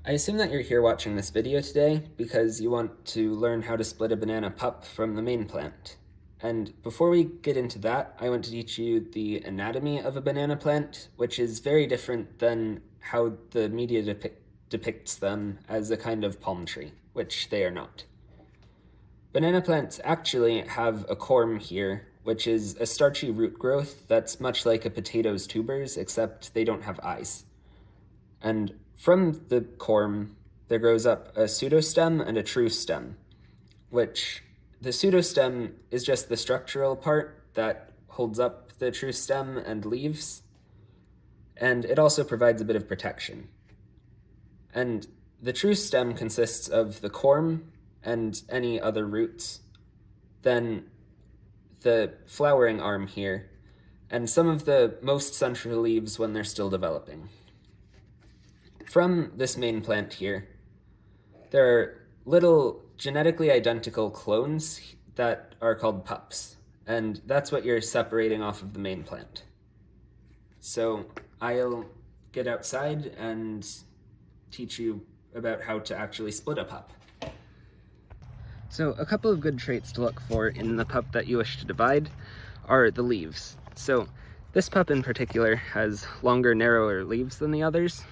I assume that you're here watching this video today because you want to learn how to split a banana pup from the main plant. And before we get into that, I want to teach you the anatomy of a banana plant, which is very different than how the media depicts them as a kind of palm tree, which they are not. Banana plants actually have a corm here, which is a starchy root growth that's much like a potato's tubers, except they don't have eyes. And from the corm, there grows up a pseudostem and a true stem, which the pseudostem is just the structural part that holds up the true stem and leaves, and it also provides a bit of protection. And the true stem consists of the corm and any other roots, then the flowering arm here, and some of the most central leaves when they're still developing. From this main plant here, there are little genetically identical clones that are called pups, and that's what you're separating off of the main plant. So I'll get outside and teach you about how to actually split a pup. So a couple of good traits to look for in the pup that you wish to divide are the leaves. So this pup in particular has longer, narrower leaves than the others,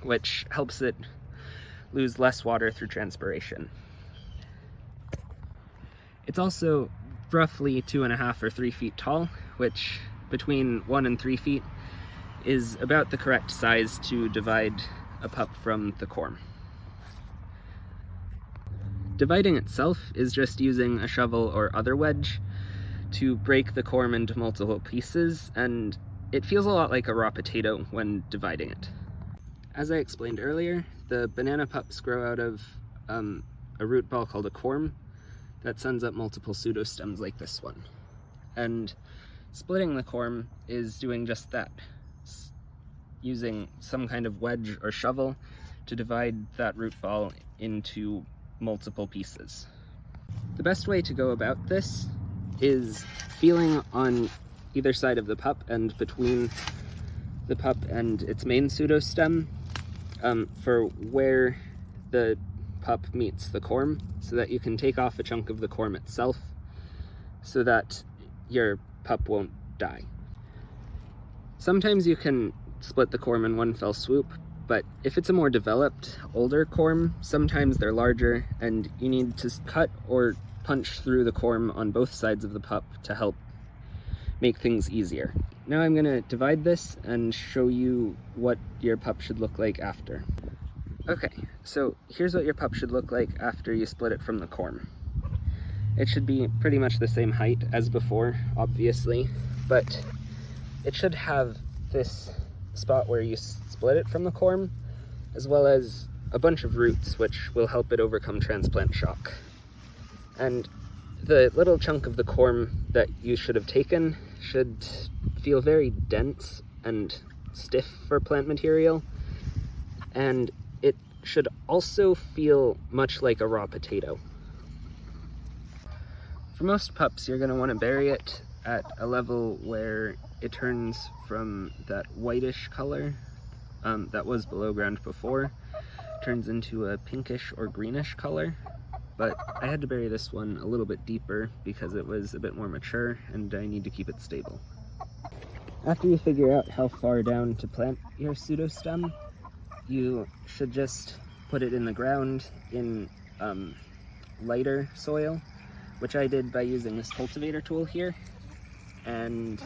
which helps it lose less water through transpiration. It's also roughly 2.5 or 3 feet tall, which between 1 and 3 feet is about the correct size to divide a pup from the corm. Dividing itself is just using a shovel or other wedge to break the corm into multiple pieces, and it feels a lot like a raw potato when dividing it. As I explained earlier, the banana pups grow out of a root ball called a corm that sends up multiple pseudostems like this one. And splitting the corm is doing just that, using some kind of wedge or shovel to divide that root ball into multiple pieces. The best way to go about this is feeling on either side of the pup and between the pup and its main pseudostem for where the pup meets the corm, so that you can take off a chunk of the corm itself so that your pup won't die. Sometimes you can split the corm in one fell swoop, but if it's a more developed, older corm, sometimes they're larger and you need to cut or punch through the corm on both sides of the pup to help make things easier. Now I'm going to divide this and show you what your pup should look like after. Okay, so here's what your pup should look like after you split it from the corm. It should be pretty much the same height as before, obviously, but it should have this spot where you split it from the corm, as well as a bunch of roots which will help it overcome transplant shock. And the little chunk of the corm that you should have taken should feel very dense and stiff for plant material, and it should also feel much like a raw potato. For most pups, you're going to want to bury it at a level where it turns from that whitish color that was below ground before, turns into a pinkish or greenish color. But I had to bury this one a little bit deeper because it was a bit more mature and I need to keep it stable. After you figure out how far down to plant your pseudostem, you should just put it in the ground in lighter soil, which I did by using this cultivator tool here, and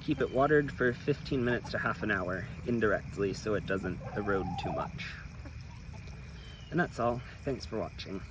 keep it watered for 15 minutes to half an hour indirectly so it doesn't erode too much. And that's all. Thanks for watching.